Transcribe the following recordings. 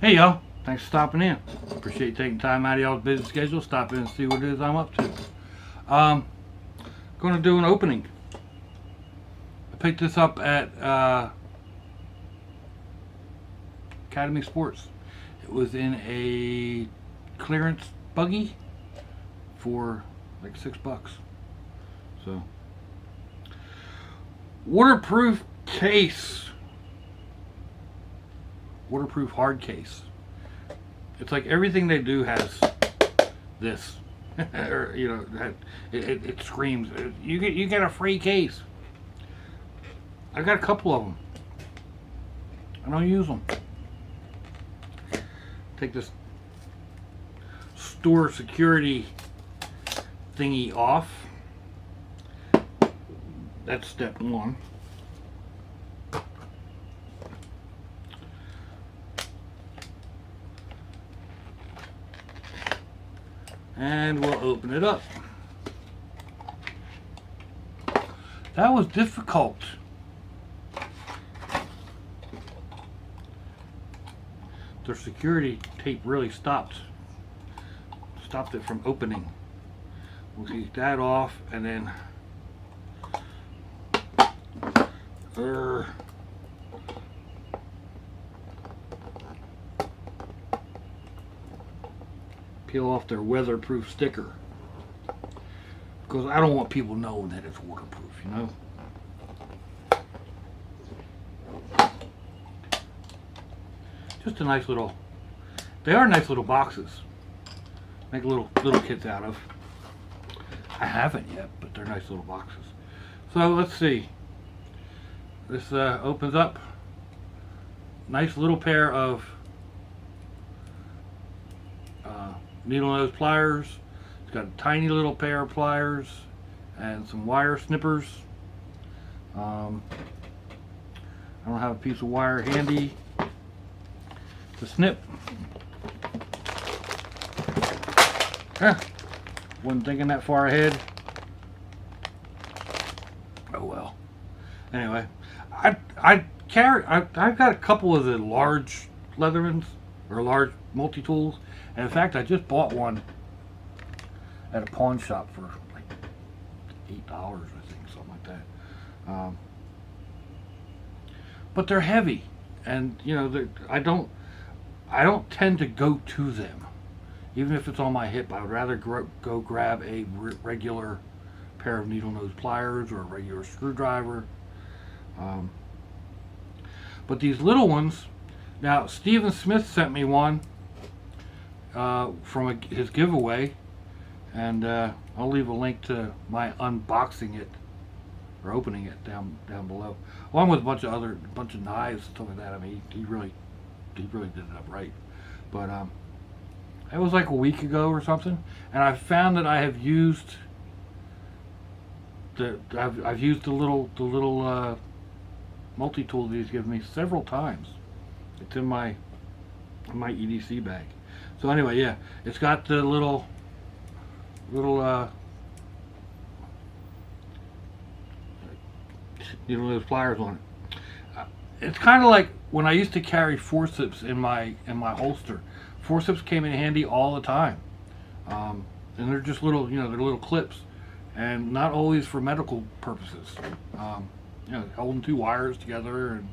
Hey y'all, thanks for stopping in. Appreciate you taking time out of y'all's busy schedule. Stop in and see what it is I'm up to. Going to do an opening. I picked this up at Academy Sports. It was in a clearance buggy for like $6. So, waterproof case. Waterproof hard case. It's like everything they do has this. Or, you know, it screams. You get a free case. I got a couple of them. I don't use them. Take this store security thingy off. That's step one. And we'll open it up. That was difficult. Their security tape really stopped it from opening. We'll take that off and then peel off their weatherproof sticker, because I don't want people knowing that it's waterproof, you know. Just a nice little, they are nice little boxes. Make little kits out of. I haven't yet, but they're nice little boxes. So let's see. This opens up. Nice little pair of needle nose pliers. It's got a tiny little pair of pliers and some wire snippers. I don't have a piece of wire handy to snip. Wasn't thinking that far ahead. Oh well. Anyway, I've got a couple of the large Leathermans or large multi-tools, and in fact I just bought one at a pawn shop for like $8, I think, something like that. But they're heavy, and you know, I don't tend to go to them, even if it's on my hip. I would rather go grab a regular pair of needle nose pliers or a regular screwdriver. But these little ones, now Stephen Smith sent me one from his giveaway, and I'll leave a link to my unboxing it or opening it down below, along with a bunch of knives and stuff like that. I mean, he really did it up right. But it was like a week ago or something, and I found that I have used I've used the little multi-tool that he's given me several times. It's in my EDC bag. So anyway, yeah, it's got the little needle nose pliers on it. It's kind of like when I used to carry forceps in my holster. Forceps came in handy all the time, and they're just little, you know, they're little clips, and not always for medical purposes. You know, holding two wires together and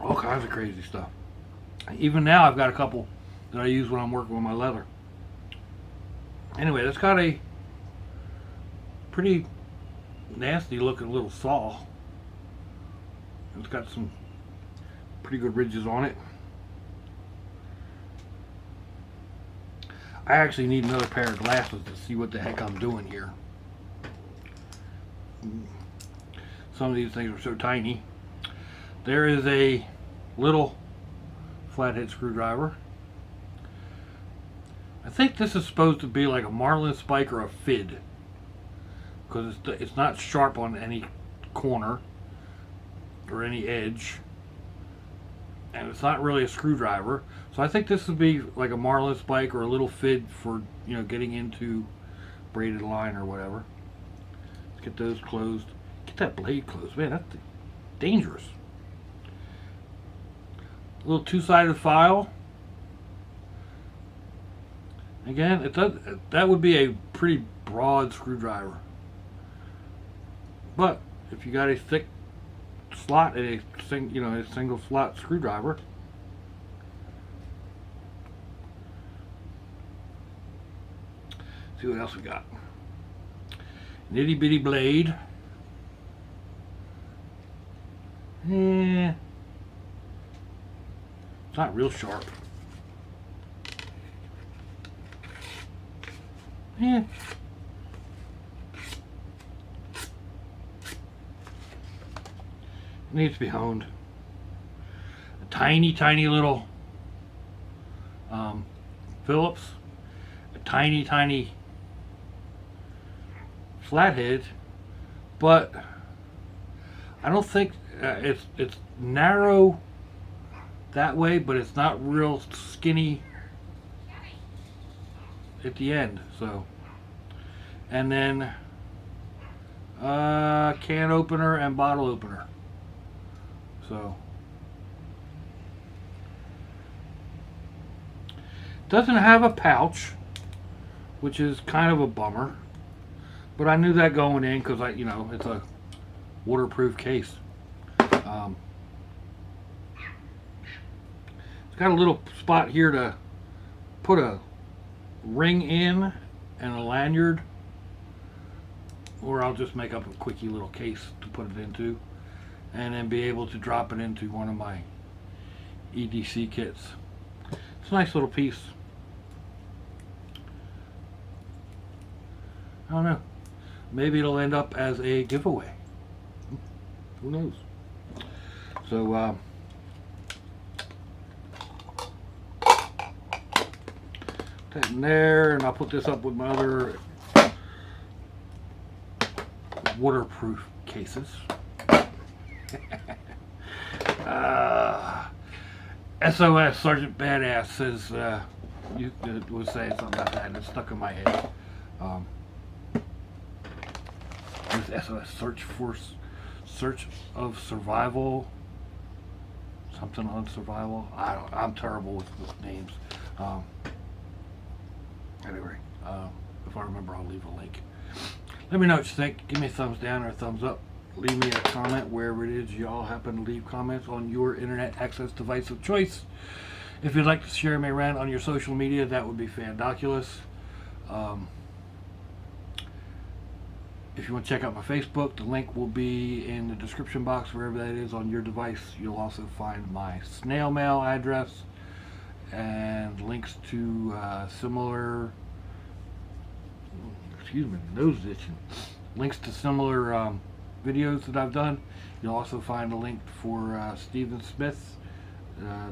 all kinds of crazy stuff. Even now, I've got a couple that I use when I'm working with my leather. Anyway, it's got a pretty nasty looking little saw. It's got some pretty good ridges on it. I actually need another pair of glasses to see what the heck I'm doing here. Some of these things are so tiny. There is a little flathead screwdriver. I think this is supposed to be like a marlin spike or a fid, because it's not sharp on any corner or any edge, and it's not really a screwdriver. So I think this would be like a marlin spike or a little fid for, you know, getting into braided line or whatever. Let's get those closed. Get that blade closed. Man, that's dangerous. little two-sided file. Again, that would be a pretty broad screwdriver. But if you got a thick slot and a single slot screwdriver, see what else we got. Nitty bitty blade. It's not real sharp. It needs to be honed. A tiny little Phillips, a tiny flathead, but I don't think it's narrow that way, but it's not real skinny at the end. So, and then can opener and bottle opener. So doesn't have a pouch, which is kind of a bummer, but I knew that going in because it's a waterproof case. It's got a little spot here to put a ring in and a lanyard, or I'll just make up a quickie little case to put it into, and then be able to drop it into one of my EDC kits. It's a nice little piece. I don't know. Maybe it'll end up as a giveaway. Who knows? So, that in there, and I'll put this up with my other waterproof cases. SOS Sergeant Badass says you was saying something about that, and it's stuck in my head. This SOS search of survival, something on survival. I'm terrible with names. Anyway, if I remember, I'll leave a link. Let me know what you think. Give me a thumbs down or a thumbs up. Leave me a comment wherever it is y'all happen to leave comments on your internet access device of choice. If you'd like to share me around on your social media, that would be fandoculous. If you want to check out my Facebook, the link will be in the description box, wherever that is on your device. You'll also find my snail mail address and links to similar, nose itching, links to similar videos that I've done. You'll also find a link for Stephen Smith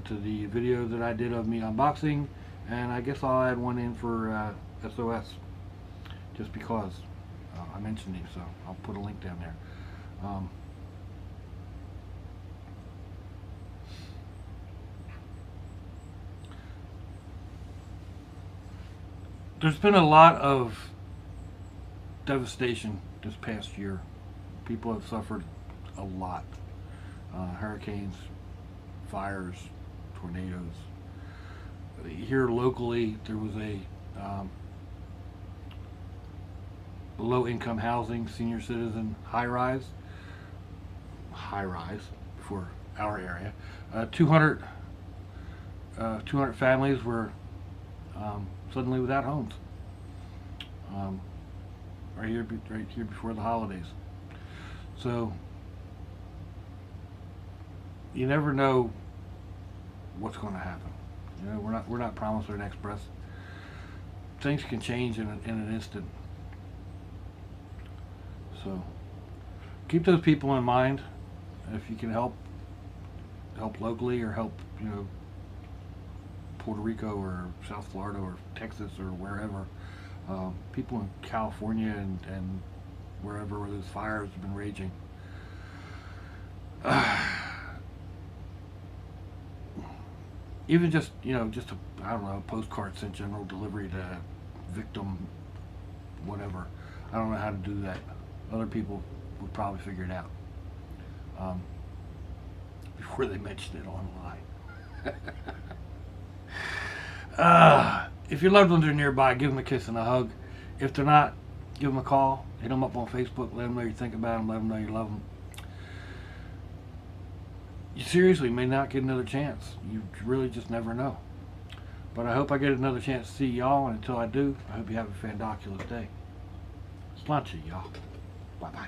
to the video that I did of me unboxing, and I guess I'll add one in for SOS just because I mentioned him, so I'll put a link down there. There's been a lot of devastation this past year. People have suffered a lot. Hurricanes, fires, tornadoes. Here locally, there was a low-income housing, senior citizen high-rise for our area. 200 families were suddenly without homes. Right here before the holidays. So you never know what's going to happen. We're not promised our next breath. Things can change in an instant. So keep those people in mind. If you can help locally, or help Puerto Rico or South Florida or Texas or wherever. People in California and wherever where those fires have been raging. Even just a postcard sent general delivery to victim, whatever. I don't know how to do that. Other people would probably figure it out before they mention it online. If your loved ones are nearby, give them a kiss and a hug. If they're not, give them a call. Hit them up on Facebook. Let them know you think about them. Let them know you love them. You seriously may not get another chance. You really just never know. But I hope I get another chance to see y'all. And until I do, I hope you have a fandoculous day. Sláinte, y'all. Bye-bye.